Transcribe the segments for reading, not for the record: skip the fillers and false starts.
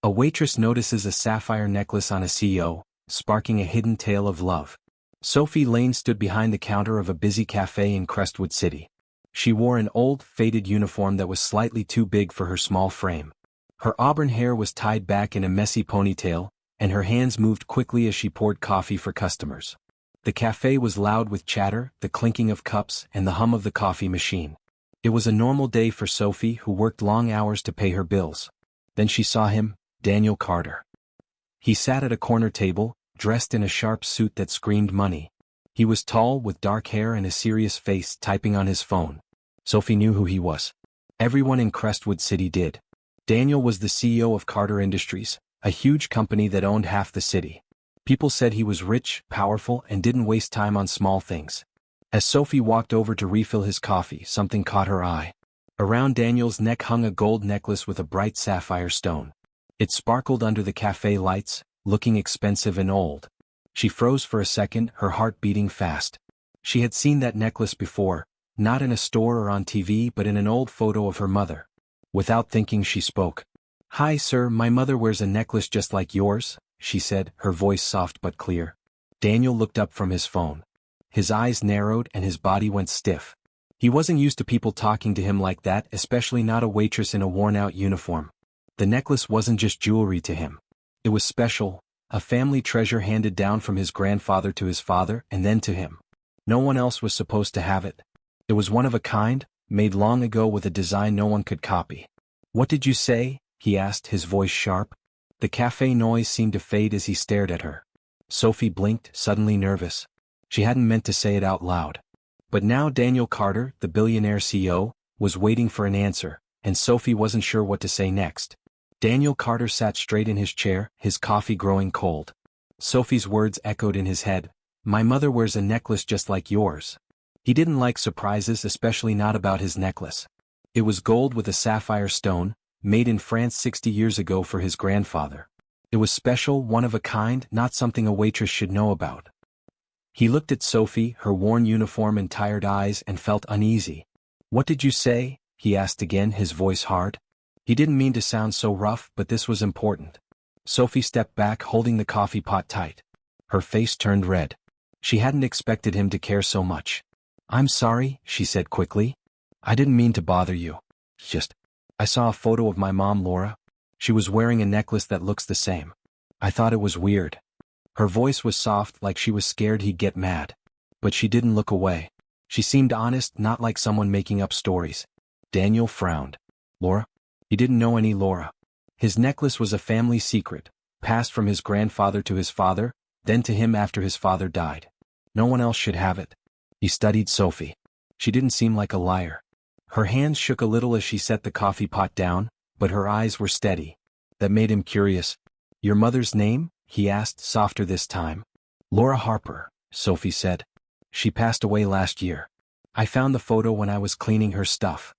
A waitress notices a sapphire necklace on a CEO, sparking a hidden tale of love. Sophie Lane stood behind the counter of a busy cafe in Crestwood City. She wore an old, faded uniform that was slightly too big for her small frame. Her auburn hair was tied back in a messy ponytail, and her hands moved quickly as she poured coffee for customers. The cafe was loud with chatter, the clinking of cups, and the hum of the coffee machine. It was a normal day for Sophie, who worked long hours to pay her bills. Then she saw him, Daniel Carter. He sat at a corner table, dressed in a sharp suit that screamed money. He was tall, with dark hair and a serious face, typing on his phone. Sophie knew who he was. Everyone in Crestwood City did. Daniel was the CEO of Carter Industries, a huge company that owned half the city. People said he was rich, powerful, and didn't waste time on small things. As Sophie walked over to refill his coffee, something caught her eye. Around Daniel's neck hung a gold necklace with a bright sapphire stone. It sparkled under the cafe lights, looking expensive and old. She froze for a second, her heart beating fast. She had seen that necklace before, not in a store or on TV but in an old photo of her mother. Without thinking, she spoke. "Hi sir, my mother wears a necklace just like yours," she said, her voice soft but clear. Daniel looked up from his phone. His eyes narrowed and his body went stiff. He wasn't used to people talking to him like that, especially not a waitress in a worn-out uniform. The necklace wasn't just jewelry to him. It was special, a family treasure handed down from his grandfather to his father and then to him. No one else was supposed to have it. It was one of a kind, made long ago with a design no one could copy. "What did you say?" he asked, his voice sharp. The cafe noise seemed to fade as he stared at her. Sophie blinked, suddenly nervous. She hadn't meant to say it out loud. But now Daniel Carter, the billionaire CEO, was waiting for an answer, and Sophie wasn't sure what to say next. Daniel Carter sat straight in his chair, his coffee growing cold. Sophie's words echoed in his head. "My mother wears a necklace just like yours." He didn't like surprises, especially not about his necklace. It was gold with a sapphire stone, made in France 60 years ago for his grandfather. It was special, one of a kind, not something a waitress should know about. He looked at Sophie, her worn uniform and tired eyes, and felt uneasy. "What did you say?" he asked again, his voice hard. He didn't mean to sound so rough, but this was important. Sophie stepped back, holding the coffee pot tight. Her face turned red. She hadn't expected him to care so much. "I'm sorry," she said quickly. "I didn't mean to bother you. I saw a photo of my mom, Laura. She was wearing a necklace that looks the same. I thought it was weird." Her voice was soft, like she was scared he'd get mad. But she didn't look away. She seemed honest, not like someone making up stories. Daniel frowned. "Laura?" He didn't know any Laura. His necklace was a family secret, passed from his grandfather to his father, then to him after his father died. No one else should have it. He studied Sophie. She didn't seem like a liar. Her hands shook a little as she set the coffee pot down, but her eyes were steady. That made him curious. "Your mother's name?" he asked, softer this time. "Laura Harper," Sophie said. "She passed away last year. I found the photo when I was cleaning her stuff."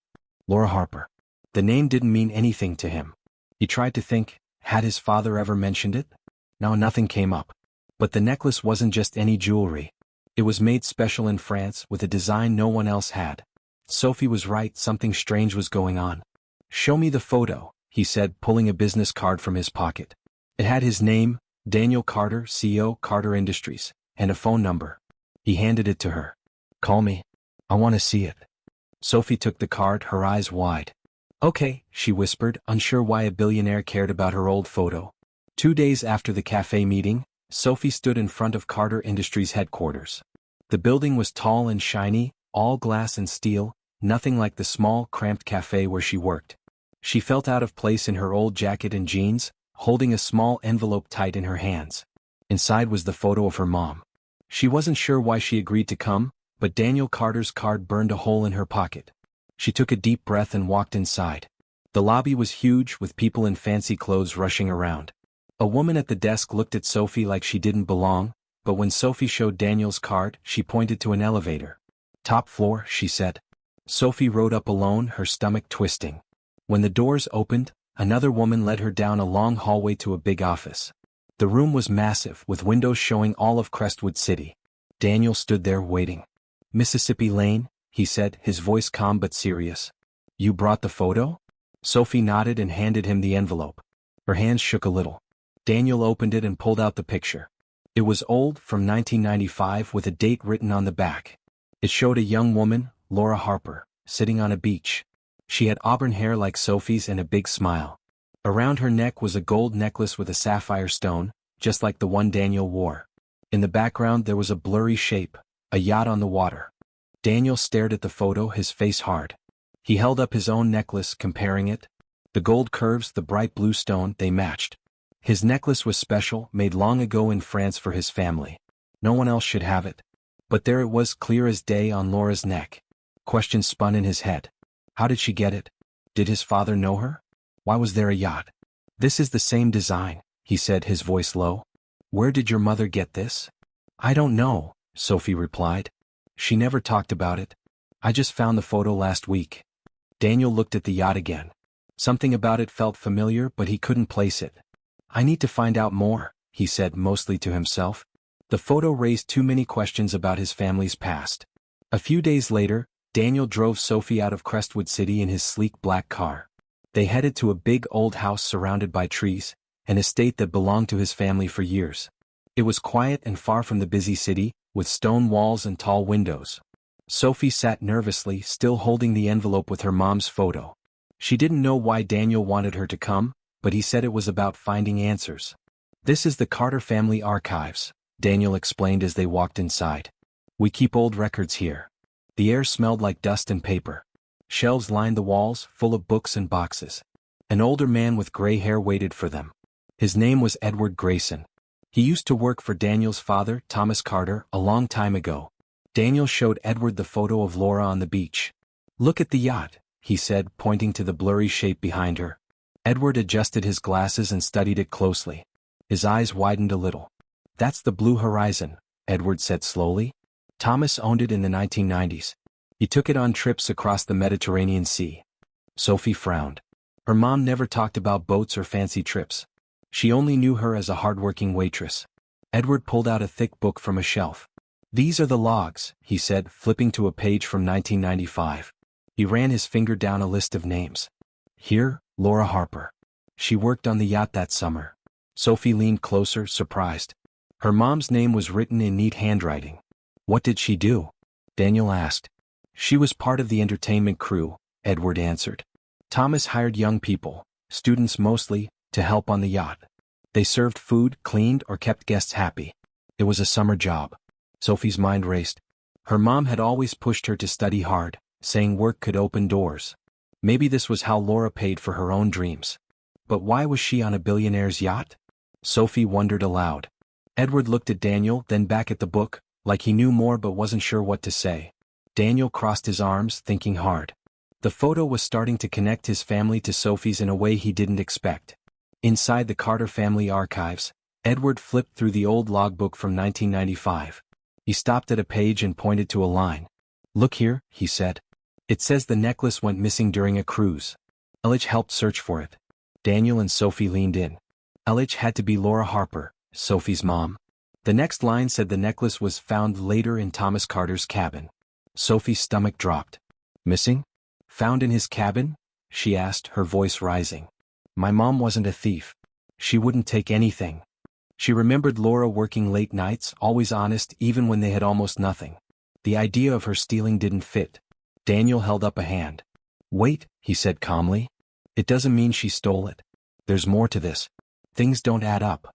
Laura Harper. The name didn't mean anything to him. He tried to think, had his father ever mentioned it? No, nothing came up. But the necklace wasn't just any jewelry. It was made special in France, with a design no one else had. Sophie was right, something strange was going on. "Show me the photo," he said, pulling a business card from his pocket. It had his name, Daniel Carter, CEO, Carter Industries, and a phone number. He handed it to her. "Call me. I want to see it." Sophie took the card, her eyes wide. "Okay," she whispered, unsure why a billionaire cared about her old photo. 2 days after the cafe meeting, Sophie stood in front of Carter Industries headquarters. The building was tall and shiny, all glass and steel, nothing like the small, cramped cafe where she worked. She felt out of place in her old jacket and jeans, holding a small envelope tight in her hands. Inside was the photo of her mom. She wasn't sure why she agreed to come, but Daniel Carter's card burned a hole in her pocket. She took a deep breath and walked inside. The lobby was huge, with people in fancy clothes rushing around. A woman at the desk looked at Sophie like she didn't belong, but when Sophie showed Daniel's card, she pointed to an elevator. "Top floor," she said. Sophie rode up alone, her stomach twisting. When the doors opened, another woman led her down a long hallway to a big office. The room was massive, with windows showing all of Crestwood City. Daniel stood there waiting. "Mississippi Lane," he said, his voice calm but serious. "You brought the photo?" Sophie nodded and handed him the envelope. Her hands shook a little. Daniel opened it and pulled out the picture. It was old, from 1995, with a date written on the back. It showed a young woman, Laura Harper, sitting on a beach. She had auburn hair like Sophie's and a big smile. Around her neck was a gold necklace with a sapphire stone, just like the one Daniel wore. In the background there was a blurry shape, a yacht on the water. Daniel stared at the photo, his face hard. He held up his own necklace, comparing it. The gold curves, the bright blue stone, they matched. His necklace was special, made long ago in France for his family. No one else should have it. But there it was, clear as day, on Laura's neck. Questions spun in his head. How did she get it? Did his father know her? Why was there a yacht? This is the same design, he said, his voice low. Where did your mother get this? I don't know, Sophie replied. She never talked about it. I just found the photo last week. Daniel looked at the yacht again. Something about it felt familiar, but he couldn't place it. I need to find out more, he said, mostly to himself. The photo raised too many questions about his family's past. A few days later, Daniel drove Sophie out of Crestwood City in his sleek black car. They headed to a big old house surrounded by trees, an estate that belonged to his family for years. It was quiet and far from the busy city, with stone walls and tall windows. Sophie sat nervously, still holding the envelope with her mom's photo. She didn't know why Daniel wanted her to come, but he said it was about finding answers. This is the Carter family archives, Daniel explained as they walked inside. We keep old records here. The air smelled like dust and paper. Shelves lined the walls, full of books and boxes. An older man with gray hair waited for them. His name was Edward Grayson. He used to work for Daniel's father, Thomas Carter, a long time ago. Daniel showed Edward the photo of Laura on the beach. Look at the yacht, he said, pointing to the blurry shape behind her. Edward adjusted his glasses and studied it closely. His eyes widened a little. That's the Blue Horizon, Edward said slowly. Thomas owned it in the 1990s. He took it on trips across the Mediterranean Sea. Sophie frowned. Her mom never talked about boats or fancy trips. She only knew her as a hardworking waitress. Edward pulled out a thick book from a shelf. These are the logs, he said, flipping to a page from 1995. He ran his finger down a list of names. Here, Laura Harper. She worked on the yacht that summer. Sophie leaned closer, surprised. Her mom's name was written in neat handwriting. What did she do? Daniel asked. She was part of the entertainment crew, Edward answered. Thomas hired young people, students mostly, to help on the yacht. They served food, cleaned, or kept guests happy. It was a summer job. Sophie's mind raced. Her mom had always pushed her to study hard, saying work could open doors. Maybe this was how Laura paid for her own dreams. But why was she on a billionaire's yacht? Sophie wondered aloud. Edward looked at Daniel, then back at the book, like he knew more but wasn't sure what to say. Daniel crossed his arms, thinking hard. The photo was starting to connect his family to Sophie's in a way he didn't expect. Inside the Carter family archives, Edward flipped through the old logbook from 1995. He stopped at a page and pointed to a line. Look here, he said. It says the necklace went missing during a cruise. LH helped search for it. Daniel and Sophie leaned in. LH had to be Laura Harper, Sophie's mom. The next line said the necklace was found later in Thomas Carter's cabin. Sophie's stomach dropped. Missing? Found in his cabin? She asked, her voice rising. My mom wasn't a thief. She wouldn't take anything. She remembered Laura working late nights, always honest even when they had almost nothing. The idea of her stealing didn't fit. Daniel held up a hand. Wait, he said calmly. It doesn't mean she stole it. There's more to this. Things don't add up.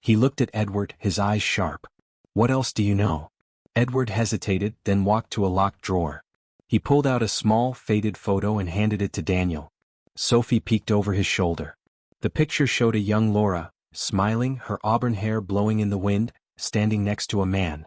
He looked at Edward, his eyes sharp. What else do you know? Edward hesitated, then walked to a locked drawer. He pulled out a small, faded photo and handed it to Daniel. Sophie peeked over his shoulder. The picture showed a young Laura, smiling, her auburn hair blowing in the wind, standing next to a man.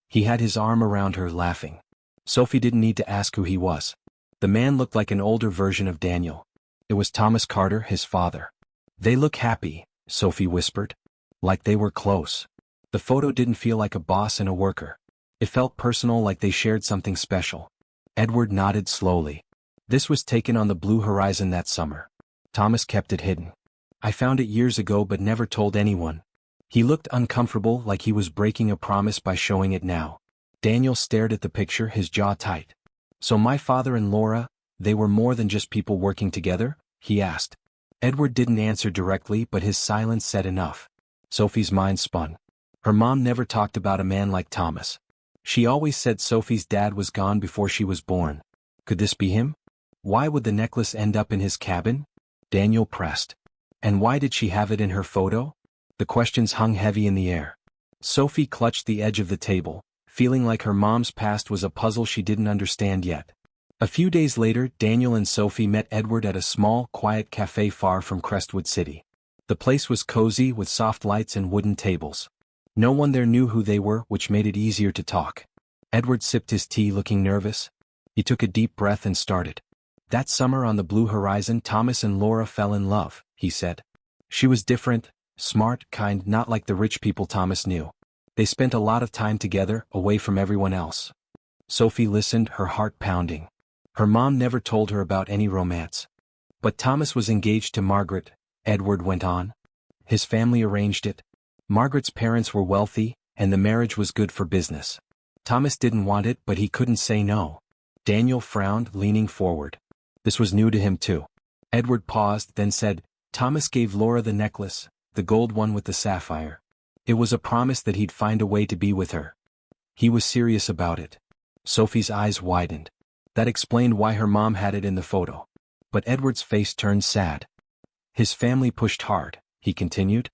He had his arm around her, laughing. Sophie didn't need to ask who he was. The man looked like an older version of Daniel. It was Thomas Carter, his father. They look happy, Sophie whispered. Like they were close. The photo didn't feel like a boss and a worker. It felt personal, like they shared something special. Edward nodded slowly. This was taken on the Blue Horizon that summer. Thomas kept it hidden. I found it years ago but never told anyone. He looked uncomfortable, like he was breaking a promise by showing it now. Daniel stared at the picture, his jaw tight. So my father and Laura, they were more than just people working together? He asked. Edward didn't answer directly, but his silence said enough. Sophie's mind spun. Her mom never talked about a man like Thomas. She always said Sophie's dad was gone before she was born. Could this be him? Why would the necklace end up in his cabin? Daniel pressed. And why did she have it in her photo? The questions hung heavy in the air. Sophie clutched the edge of the table, feeling like her mom's past was a puzzle she didn't understand yet. A few days later, Daniel and Sophie met Edward at a small, quiet cafe far from Crestwood City. The place was cozy with soft lights and wooden tables. No one there knew who they were, which made it easier to talk. Edward sipped his tea looking nervous. He took a deep breath and started. That summer on the blue horizon, Thomas and Laura fell in love, he said. She was different, smart, kind, not like the rich people Thomas knew. They spent a lot of time together, away from everyone else. Sophie listened, her heart pounding. Her mom never told her about any romance. But Thomas was engaged to Margaret, Edward went on. His family arranged it. Margaret's parents were wealthy, and the marriage was good for business. Thomas didn't want it, but he couldn't say no. Daniel frowned, leaning forward. This was new to him too. Edward paused, then said, Thomas gave Laura the necklace, the gold one with the sapphire. It was a promise that he'd find a way to be with her. He was serious about it. Sophie's eyes widened. That explained why her mom had it in the photo. But Edward's face turned sad. His family pushed hard, he continued.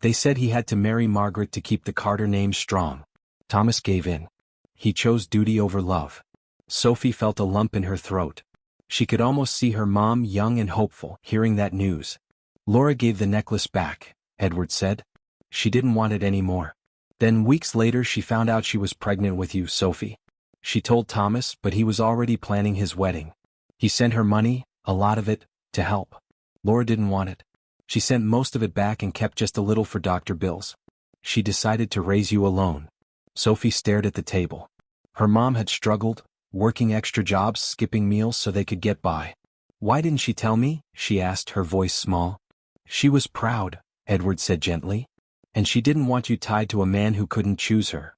They said he had to marry Margaret to keep the Carter name strong. Thomas gave in. He chose duty over love. Sophie felt a lump in her throat. She could almost see her mom, young and hopeful, hearing that news. Laura gave the necklace back, Edward said. She didn't want it anymore. Then weeks later she found out she was pregnant with you, Sophie. She told Thomas, but he was already planning his wedding. He sent her money, a lot of it, to help. Laura didn't want it. She sent most of it back and kept just a little for doctor bills. She decided to raise you alone. Sophie stared at the table. Her mom had struggled, working extra jobs, skipping meals so they could get by. Why didn't she tell me? She asked, her voice small. She was proud, Edward said gently. And she didn't want you tied to a man who couldn't choose her.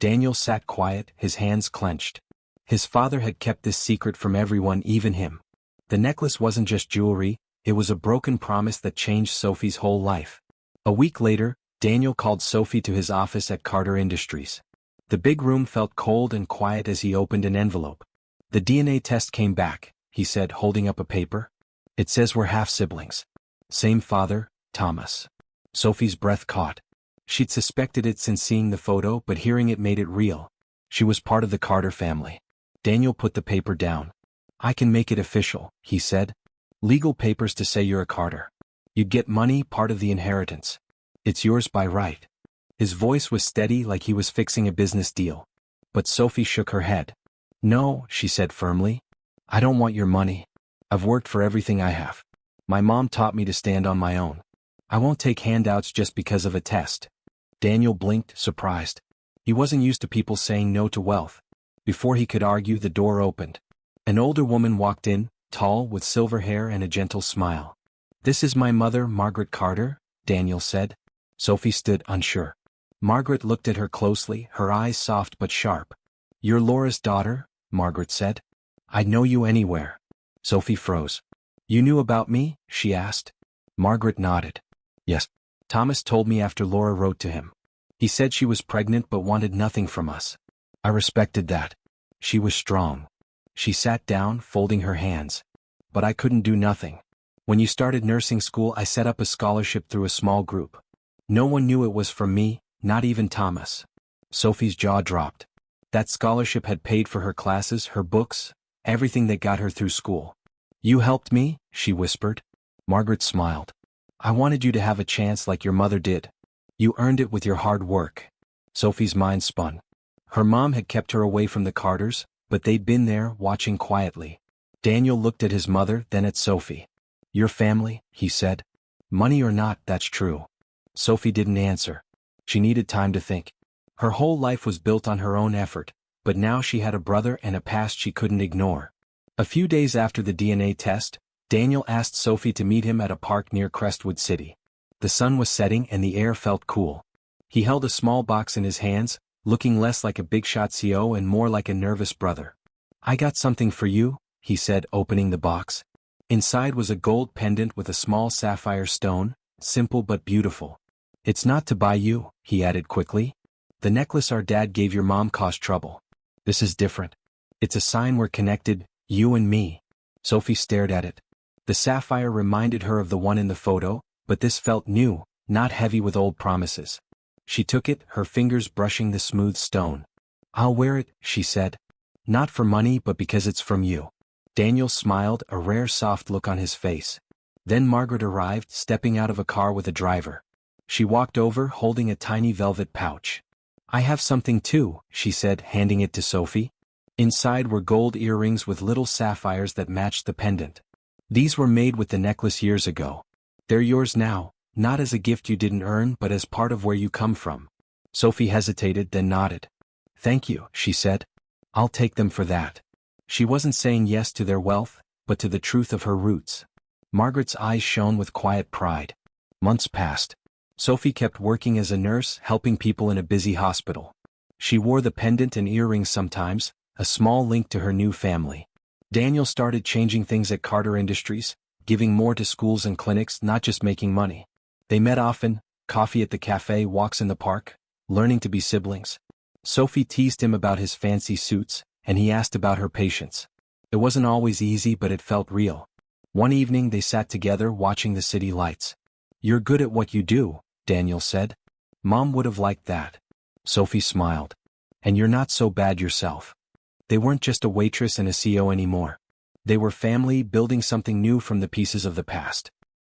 Daniel sat quiet, his hands clenched. His father had kept this secret from everyone, even him. The necklace wasn't just jewelry, it was a broken promise that changed Sophie's whole life. A week later, Daniel called Sophie to his office at Carter Industries. The big room felt cold and quiet as he opened an envelope. The DNA test came back, he said, holding up a paper. It says we're half-siblings. Same father, Thomas. Sophie's breath caught. She'd suspected it since seeing the photo, but hearing it made it real. She was part of the Carter family. Daniel put the paper down. I can make it official, he said. Legal papers to say you're a Carter. You'd get money, part of the inheritance. It's yours by right. His voice was steady, like he was fixing a business deal. But Sophie shook her head. No, she said firmly. I don't want your money. I've worked for everything I have. My mom taught me to stand on my own. I won't take handouts just because of a test. Daniel blinked, surprised. He wasn't used to people saying no to wealth. Before he could argue, the door opened. An older woman walked in, tall, with silver hair and a gentle smile. This is my mother, Margaret Carter, Daniel said. Sophie stood unsure. Margaret looked at her closely, her eyes soft but sharp. You're Laura's daughter, Margaret said. I'd know you anywhere. Sophie froze. You knew about me? She asked. Margaret nodded. Yes. Thomas told me after Laura wrote to him. He said she was pregnant but wanted nothing from us. I respected that. She was strong. She sat down, folding her hands. But I couldn't do nothing. When you started nursing school, I set up a scholarship through a small group. No one knew it was from me, not even Thomas. Sophie's jaw dropped. That scholarship had paid for her classes, her books, everything that got her through school. You helped me, she whispered. Margaret smiled. I wanted you to have a chance like your mother did. You earned it with your hard work. Sophie's mind spun. Her mom had kept her away from the Carters, but they'd been there, watching quietly. Daniel looked at his mother, then at Sophie. Your family, he said. Money or not, that's true. Sophie didn't answer. She needed time to think. Her whole life was built on her own effort, but now she had a brother and a past she couldn't ignore. A few days after the DNA test, Daniel asked Sophie to meet him at a park near Crestwood City. The sun was setting and the air felt cool. He held a small box in his hands, looking less like a big-shot CO and more like a nervous brother. I got something for you, he said, opening the box. Inside was a gold pendant with a small sapphire stone, simple but beautiful. "It's not to buy you," he added quickly. "The necklace our dad gave your mom caused trouble. This is different. It's a sign we're connected, you and me." Sophie stared at it. The sapphire reminded her of the one in the photo, but this felt new, not heavy with old promises. She took it, her fingers brushing the smooth stone. "I'll wear it," she said. "Not for money but because it's from you." Daniel smiled, a rare soft look on his face. Then Margaret arrived, stepping out of a car with a driver. She walked over, holding a tiny velvet pouch. "I have something too," she said, handing it to Sophie. Inside were gold earrings with little sapphires that matched the pendant. "These were made with the necklace years ago. They're yours now, not as a gift you didn't earn but as part of where you come from." Sophie hesitated, then nodded. "Thank you," she said. "I'll take them for that." She wasn't saying yes to their wealth, but to the truth of her roots. Margaret's eyes shone with quiet pride. Months passed. Sophie kept working as a nurse, helping people in a busy hospital. She wore the pendant and earrings sometimes, a small link to her new family. Daniel started changing things at Carter Industries, giving more to schools and clinics, not just making money. They met often, coffee at the cafe, walks in the park, learning to be siblings. Sophie teased him about his fancy suits, and he asked about her patience. It wasn't always easy, but it felt real. One evening they sat together watching the city lights. "You're good at what you do," Daniel said. "Mom would have liked that." Sophie smiled. "And you're not so bad yourself." They weren't just a waitress and a CEO anymore. They were family, building something new from the pieces of the past.